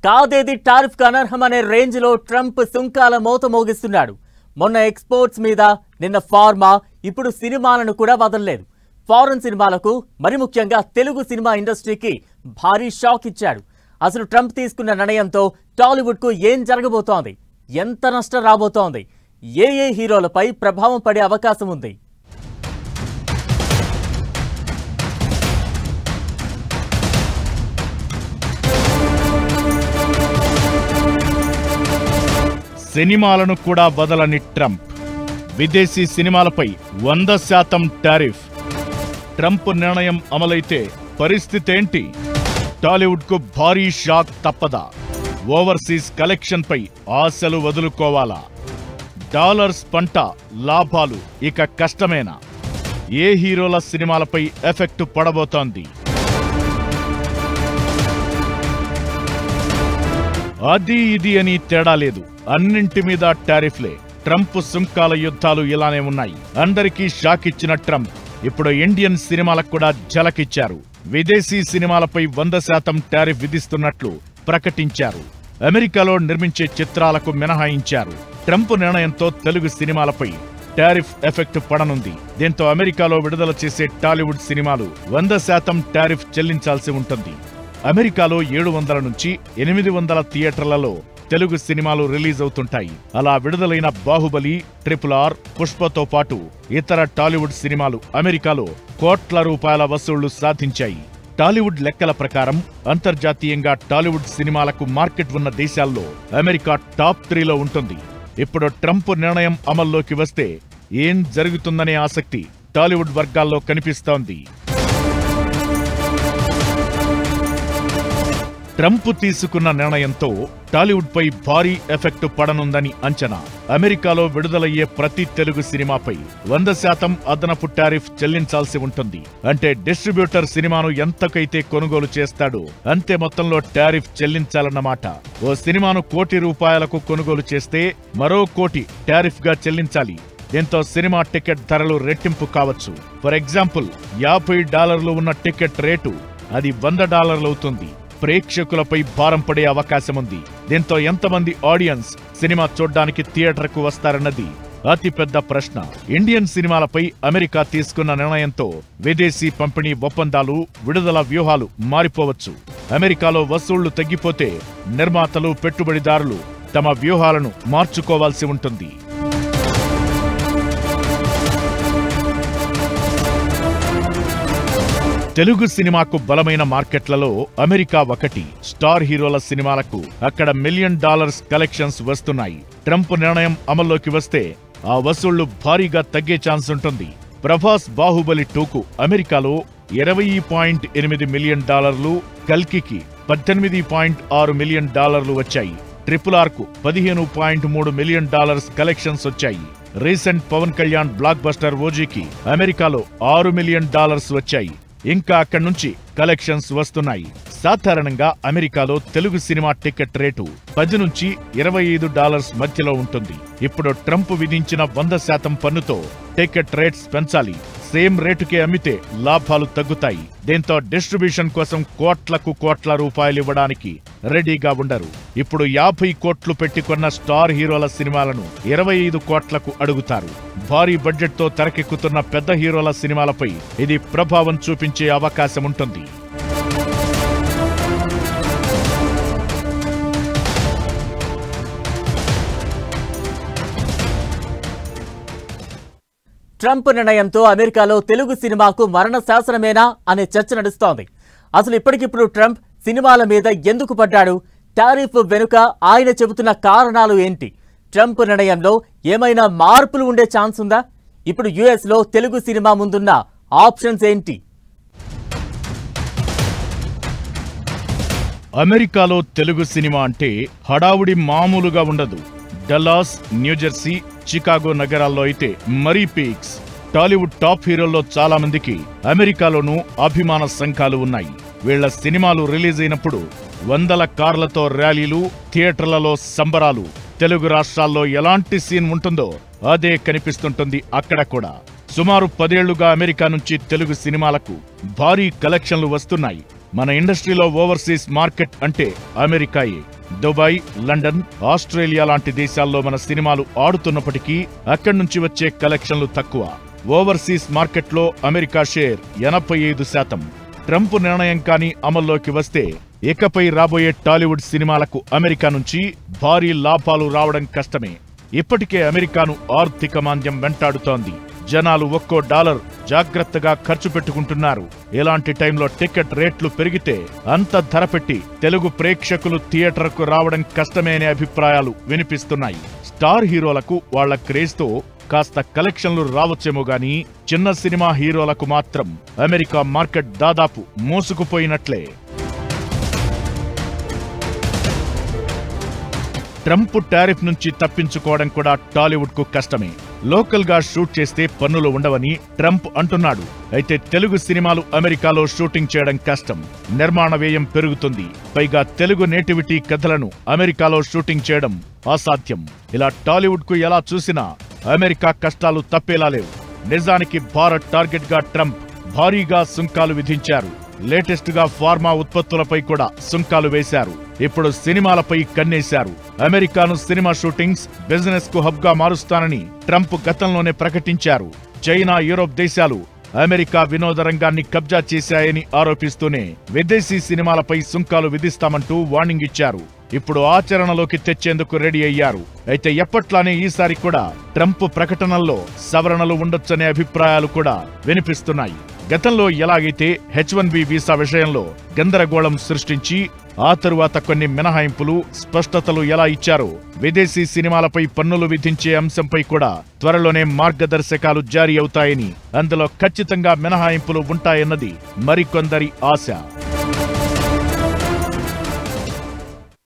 కాదేది tariff అనర్హమనే range లో Trump సుంకాల మోత మోగిస్తున్నాడు. మొన్న ఎక్స్పోర్ట్స్ మీద, నిన్న ఫార్మా, ఇప్పుడు సినిమాలను కూడా వదలలేదు. ఫారెన్ సినిమాలకు, మరి ముఖ్యంగా తెలుగు సినిమా ఇండస్ట్రీకి భారీ షాక్ ఇచ్చాడు. అసలు ట్రంప్ తీసుకున్న నిర్ణయంతో టాలీవుడ్ కు ఏం జరగబోతోంది, ఎంత నష్టం రాబోతోంది, ఏ హీరోలపై ప్రభావం పడే అవకాశం ఉంది? సినిమాలను కూడా వదలని ట్రంప్, విదేశీ సినిమాలపై 100% టారిఫ్. ట్రంప్ నిర్ణయం అమలైతే పరిస్థితేంటి? టాలీవుడ్కు భారీ షాక్ తప్పదా? ఓవర్సీస్ కలెక్షన్పై ఆశలు వదులుకోవాలా? డాలర్స్ పంట, లాభాలు ఇక కష్టమేనా? ఏ హీరోల సినిమాలపై ఎఫెక్ట్ పడబోతోంది? అది ఇది అని తేడా లేదు, అన్నింటి మీద టారిఫ్లే. ట్రంప్ సుంకాల యుద్ధాలు ఇలానే ఉన్నాయి. అందరికీ షాక్ ఇచ్చిన ట్రంప్ ఇప్పుడు ఇండియన్ సినిమాలకు కూడా ఝలకిచ్చారు. విదేశీ సినిమాలపై 100% టారిఫ్ విధిస్తున్నట్లు ప్రకటించారు. అమెరికాలో నిర్మించే చిత్రాలకు మినహాయించారు. ట్రంప్ నిర్ణయంతో తెలుగు సినిమాలపై టారిఫ్ ఎఫెక్ట్ పడనుంది. దీంతో అమెరికాలో విడుదల చేసే టాలీవుడ్ సినిమాలు 100% టారిఫ్ చెల్లించాల్సి ఉంటుంది. అమెరికాలో 700 నుంచి 800 థియేటర్లలో తెలుగు సినిమాలు రిలీజ్ అవుతుంటాయి. అలా విడుదలైన బాహుబలి, RRR, పుష్పతో పాటు ఇతర టాలీవుడ్ సినిమాలు అమెరికాలో కోట్ల రూపాయల వసూళ్లు సాధించాయి. టాలీవుడ్ లెక్కల ప్రకారం అంతర్జాతీయంగా టాలీవుడ్ సినిమాలకు మార్కెట్ ఉన్న దేశాల్లో అమెరికా టాప్ 3లో ఉంటుంది. ఇప్పుడు ట్రంప్ నిర్ణయం అమల్లోకి వస్తే ఏం జరుగుతుందనే ఆసక్తి టాలీవుడ్ వర్గాల్లో కనిపిస్తోంది. ట్రంప్ తీసుకున్న నిర్ణయంతో టాలీవుడ్పై భారీ ఎఫెక్ట్ పడనుందని అంచనా. అమెరికాలో విడుదలయ్యే ప్రతి తెలుగు సినిమాపై 100% అదనపు టారిఫ్ చెల్లించాల్సి ఉంటుంది. అంటే డిస్ట్రిబ్యూటర్ సినిమాను ఎంతకైతే కొనుగోలు చేస్తాడో అంతే మొత్తంలో టారిఫ్ చెల్లించాలన్నమాట. ఓ సినిమాను ₹1,00,00,000 కొనుగోలు చేస్తే మరో ₹1,00,00,000 టారిఫ్ గా చెల్లించాలి. దీంతో సినిమా టికెట్ ధరలు రెట్టింపు కావచ్చు. ఫర్ ఎగ్జాంపుల్, $50 ఉన్న టికెట్ రేటు అది $100 అవుతుంది. ప్రేక్షకులపై భారం పడే అవకాశముంది. దీంతో ఎంతమంది ఆడియన్స్ సినిమా చూడ్డానికి థియేటర్కు వస్తారన్నది అతిపెద్ద ప్రశ్న. ఇండియన్ సినిమాలపై అమెరికా తీసుకున్న నిర్ణయంతో విదేశీ పంపిణీ ఒప్పందాలు, విడుదల వ్యూహాలు మారిపోవచ్చు. అమెరికాలో వసూళ్లు తగ్గిపోతే నిర్మాతలు, పెట్టుబడిదారులు తమ వ్యూహాలను మార్చుకోవాల్సి ఉంటుంది. తెలుగు సినిమాకు బలమైన మార్కెట్లలో అమెరికా ఒకటి. స్టార్ హీరోల సినిమాలకు అక్కడ $1 మిలియన్ కలెక్షన్స్ వస్తున్నాయి. ట్రంప్ నిర్ణయం అమల్లోకి వస్తే ఆ వసూళ్లు భారీగా తగ్గే ఛాన్స్ ఉంటుంది. ప్రభాస్ బాహుబలి 2కు అమెరికాలో $20.8 మిలియన్, కల్కికి $18.6 మిలియన్ వచ్చాయి. RRRకు $15.3 మిలియన్ కలెక్షన్స్ వచ్చాయి. Recent Pawan Kalyan blockbuster ఓజీకి అమెరికాలో $6 మిలియన్ వచ్చాయి. ఇంకా అక్కడి నుంచి కలెక్షన్స్ వస్తున్నాయి. సాధారణంగా అమెరికాలో తెలుగు సినిమా టికెట్ రేటు $10 నుంచి $25 మధ్యలో ఉంటుంది. ఇప్పుడు ట్రంప్ విధించిన 100% పన్నుతో టికెట్ రేట్స్ పెంచాలి. సేమ్ రేటుకే అమ్మితే లాభాలు తగ్గుతాయి. దీంతో డిస్ట్రిబ్యూషన్ కోసం కోట్ల రూపాయలు ఇవ్వడానికి రెడీగా ఉండరు. ఇప్పుడు 50 కోట్లు పెట్టి కొన్న స్టార్ హీరోల సినిమాలను 25 కోట్లకు అడుగుతారు. భారీ బడ్జెట్ తో తెరకెక్కుతున్న పెద్ద హీరోల సినిమాలపై ఇది ప్రభావం చూపించే అవకాశం ఉంటుంది. ట్రంప్ నిర్ణయంతో అమెరికాలో తెలుగు సినిమాకు మరణ శాసనమేనా అనే చర్చ నడుస్తోంది. అసలు ఇప్పటికిప్పుడు ట్రంప్ సినిమాల మీద ఎందుకు పడ్డాడు? టారిఫ్ వెనుక ఆయన చెబుతున్న కారణాలు ఏంటి? ట్రంప్ నిర్ణయంలో ఏమైనా మార్పులు ఉండే ఛాన్స్ ఉందా? ఇప్పుడు యుఎస్లో తెలుగు సినిమా ముందున్న ఆప్షన్స్ ఏంటి? అమెరికాలో తెలుగు సినిమా అంటే హడావుడి మామూలుగా ఉండదు. డల్లాస్, న్యూజెర్సీ, చికాగో నగరాల్లో అయితే మరీ పీక్స్. టాలీవుడ్ టాప్ హీరోల్లో చాలా మందికి అమెరికాలోనూ అభిమాన సంఘాలు ఉన్నాయి. వీళ్ల సినిమాలు రిలీజ్ అయినప్పుడు 100 కార్లతో ర్యాలీలు, థియేటర్లలో సంబరాలు. తెలుగు రాష్ట్రాల్లో ఎలాంటి సీన్ ఉంటుందో అదే కనిపిస్తుంటుంది అక్కడ కూడా. సుమారు 10 ఏళ్లుగా అమెరికా నుంచి తెలుగు సినిమాలకు భారీ కలెక్షన్లు వస్తున్నాయి. మన ఇండస్ట్రీలో ఓవర్సీస్ మార్కెట్ అంటే అమెరికాయే. దుబాయ్, లండన్, ఆస్ట్రేలియా లాంటి దేశాల్లో మన సినిమాలు ఆడుతున్నప్పటికీ అక్కడి నుంచి వచ్చే కలెక్షన్లు తక్కువ. ఓవర్సీస్ మార్కెట్లో అమెరికా షేర్ 85%. ట్రంప్ నిర్ణయం కానీ అమల్లోకి వస్తే ఇకపై రాబోయే టాలీవుడ్ సినిమాలకు అమెరికా నుంచి భారీ లాభాలు రావడం కష్టమే. ఇప్పటికే అమెరికాను ఆర్థిక మాంద్యం వెంటాడుతోంది. జనాలు ఒక్కో డాలర్ జాగ్రత్తగా ఖర్చు పెట్టుకుంటున్నారు. ఇలాంటి టైంలో టికెట్ రేట్లు పెరిగితే అంత ధర పెట్టి తెలుగు ప్రేక్షకులు థియేటర్కు రావడం కష్టమే అనే అభిప్రాయాలు వినిపిస్తున్నాయి. స్టార్ హీరోలకు వాళ్ల క్రేజ్తో కాస్త కలెక్షన్లు రావచ్చేమో గానీ చిన్న సినిమా హీరోలకు మాత్రం అమెరికా మార్కెట్ దాదాపు మోసుకుపోయినట్లే. ట్రంప్ టారిఫ్ నుంచి తప్పించుకోవడం కూడా టాలీవుడ్ కు కష్టమే. లోకల్ గా షూట్ చేస్తే పన్నులు ఉండవని ట్రంప్ అంటున్నాడు. అయితే తెలుగు సినిమాలు అమెరికాలో షూటింగ్ చేయడం కష్టం. నిర్మాణ వ్యయం పెరుగుతుంది. పైగా తెలుగు నేటివిటీ కథలను అమెరికాలో షూటింగ్ చేయడం అసాధ్యం. ఇలా టాలీవుడ్ కు ఎలా చూసినా అమెరికా కష్టాలు తప్పేలా లేవు. నిజానికి భారత్ టార్గెట్ గా ట్రంప్ భారీగా సుంకాలు విధించారు. లేటెస్ట్ గా ఫార్మా ఉత్పత్తులపై కూడా సుంకాలు వేశారు. ఇప్పుడు సినిమాలపై కన్నేశారు. అమెరికాను సినిమా షూటింగ్స్, బిజినెస్ కు హబ్ గా మారుస్తానని ట్రంప్ గతంలోనే ప్రకటించారు. చైనా, యూరోప్ దేశాలు అమెరికా వినోద రంగాన్ని కబ్జా చేశాయని ఆరోపిస్తూనే విదేశీ సినిమాలపై సుంకాలు విధిస్తామంటూ వార్నింగ్ ఇచ్చారు. ఇప్పుడు ఆచరణలోకి తెచ్చేందుకు రెడీ అయ్యారు. అయితే ఎప్పట్లానే ఈసారి కూడా ట్రంప్ ప్రకటనల్లో సవరణలు ఉండొచ్చనే అభిప్రాయాలు కూడా వినిపిస్తున్నాయి. గతంలో ఎలాగైతే H1B వీసా విషయంలో గందరగోళం సృష్టించి ఆ తరువాత కొన్ని మినహాయింపులు, స్పష్టతలు ఎలా ఇచ్చారో విదేశీ సినిమాలపై పన్నులు విధించే అంశంపై కూడా త్వరలోనే మార్గదర్శకాలు జారీ అవుతాయని, అందులో ఖచ్చితంగా మినహాయింపులు ఉంటాయన్నది మరికొందరి ఆశ.